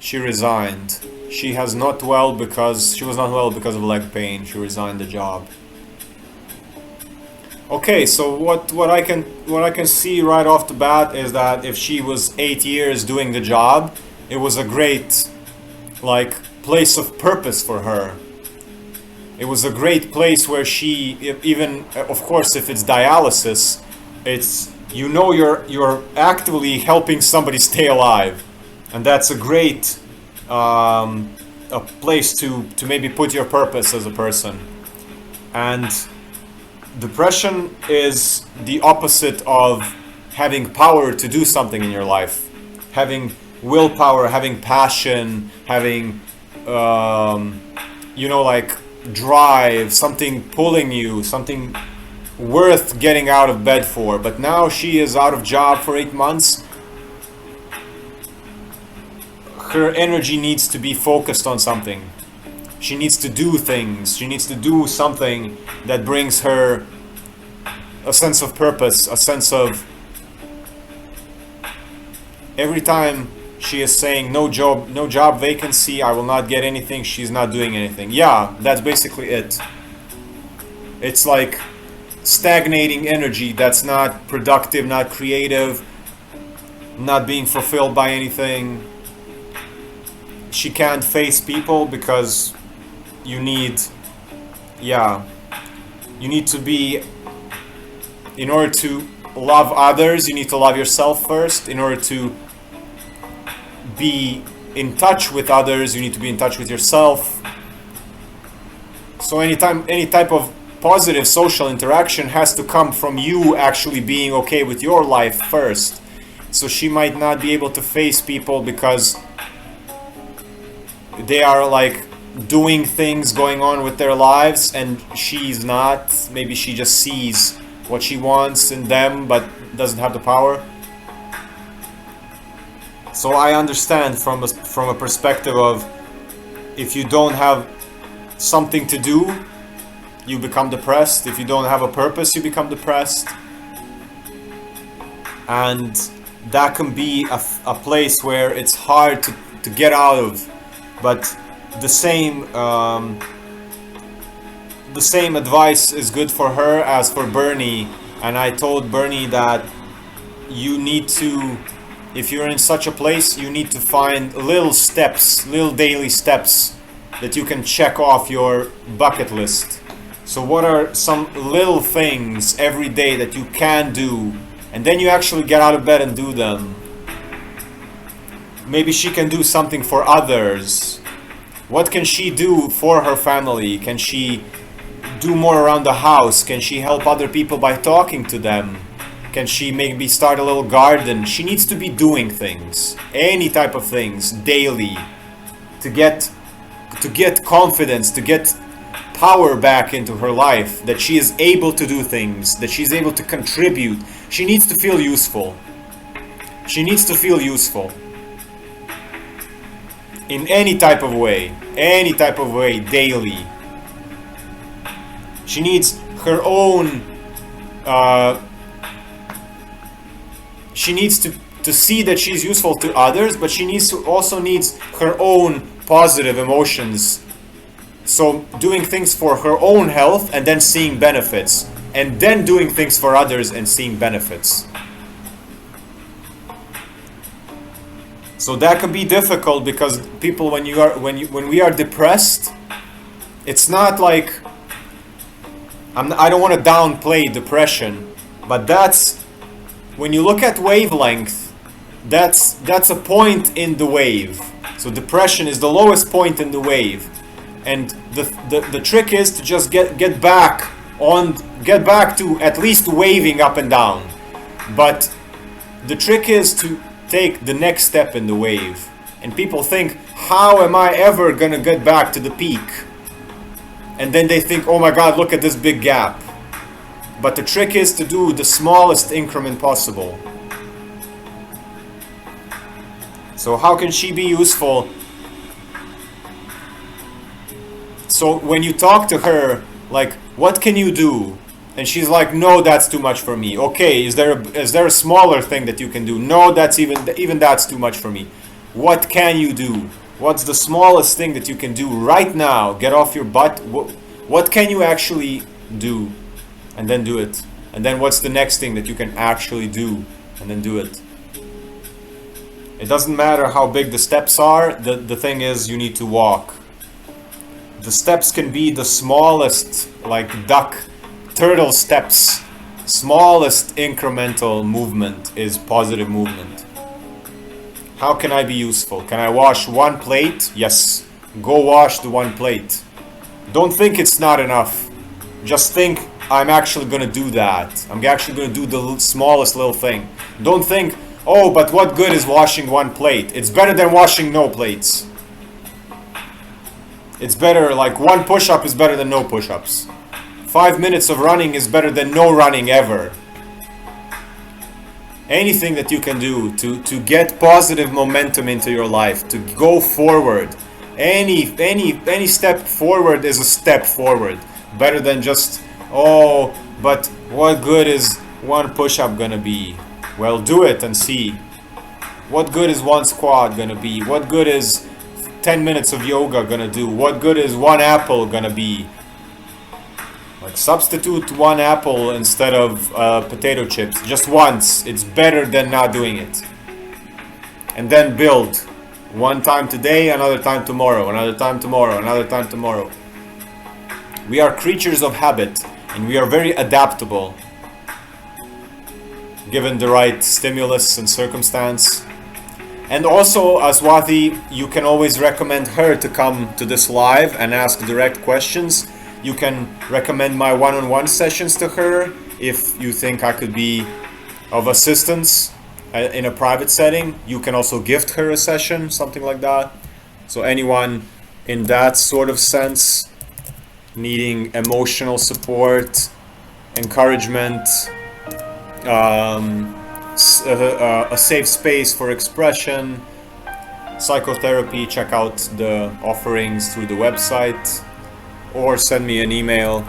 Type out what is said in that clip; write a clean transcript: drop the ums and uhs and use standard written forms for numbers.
She resigned. She has not well because she was not well because of leg pain. She resigned the job. Okay, so what I can see right off the bat is that if she was 8 years doing the job, it was a great like place of purpose for her. It was a great place where she, even of course if it's dialysis, it's, you know, you're actively helping somebody stay alive, and that's a great a place to maybe put your purpose as a person. And depression is the opposite of having power to do something in your life, having willpower, having passion, having you know, like drive, something pulling you, something worth getting out of bed for. But now she is out of job for 8 months. Her energy needs to be focused on something. She needs to do things. She needs to do something that brings her a sense of purpose, a sense of, every time she is saying no job vacancy, I will not get anything, she's not doing anything. Yeah, that's basically it. It's like stagnating energy that's not productive, not creative, not being fulfilled by anything. She can't face people because you need to be, in order to love others, you need to love yourself first. In order to be in touch with others, you need to be in touch with yourself. So any type of positive social interaction has to come from you actually being okay with your life first. So she might not be able to face people because they are like doing things going on with their lives and she's not. Maybe she just sees what she wants in them but doesn't have the power. So I understand from a perspective of, if you don't have something to do, you become depressed. If you don't have a purpose, you become depressed. And that can be a place where it's hard to get out of. But the same advice is good for her as for Bernie. And I told Bernie that you need to, if you're in such a place, you need to find little steps, little daily steps that you can check off your bucket list. So what are some little things every day that you can do, and then you actually get out of bed and do them. Maybe she can do something for others. What can she do for her family? Can she do more around the house? Can she help other people by talking to them? Can she maybe start a little garden? She needs to be doing things, any type of things, daily, to get confidence, to get power back into her life, that she is able to do things, that she's able to contribute. She needs to feel useful. She needs to feel useful. In any type of way, daily. She needs her own, she needs to see that she's useful to others, but she also needs her own positive emotions. So doing things for her own health and then seeing benefits, and then doing things for others and seeing benefits. So that can be difficult because people, when we are depressed, it's not like, I don't want to downplay depression, but that's, when you look at wavelength, that's a point in the wave. So depression is the lowest point in the wave, and the trick is to just get back to at least waving up and down. But the trick is to take the next step in the wave. And people think, how am I ever gonna get back to the peak? And then they think, oh my god, look at this big gap. But the trick is to do the smallest increment possible. So how can she be useful? So when you talk to her, like, what can you do? And she's like, no, that's too much for me. Okay, is there a smaller thing that you can do? No, that's even that's too much for me. What can you do? What's the smallest thing that you can do right now? Get off your butt. What can you actually do? And then do it. And then what's the next thing that you can actually do? And then do it. It doesn't matter how big the steps are. The thing is, you need to walk. The steps can be the smallest, like turtle steps. Smallest incremental movement is positive movement. How can I be useful? Can I wash one plate? Yes. Go wash the one plate. Don't think it's not enough. Just think, I'm actually gonna do that. I'm actually gonna do the smallest little thing. Don't think, oh, but what good is washing one plate? It's better than washing no plates. It's better, like one push-up is better than no push-ups. 5 minutes of running is better than no running ever. Anything that you can do to get positive momentum into your life, to go forward. Any step forward is a step forward. Better than just, oh, but what good is one push-up gonna be? Well, do it and see. What good is one squat gonna be? What good is 10 minutes of yoga gonna do? What good is one apple gonna be? Like, substitute one apple instead of potato chips just once. It's better than not doing it. And then build. One time today, another time tomorrow, another time tomorrow, another time tomorrow. We are creatures of habit, and we are very adaptable given the right stimulus and circumstance. And also, Aswati, you can always recommend her to come to this live and ask direct questions. You can recommend my one-on-one sessions to her if you think I could be of assistance in a private setting. You can also gift her a session, something like that. So anyone in that sort of sense, needing emotional support, encouragement, a safe space for expression, psychotherapy, check out the offerings through the website, or send me an email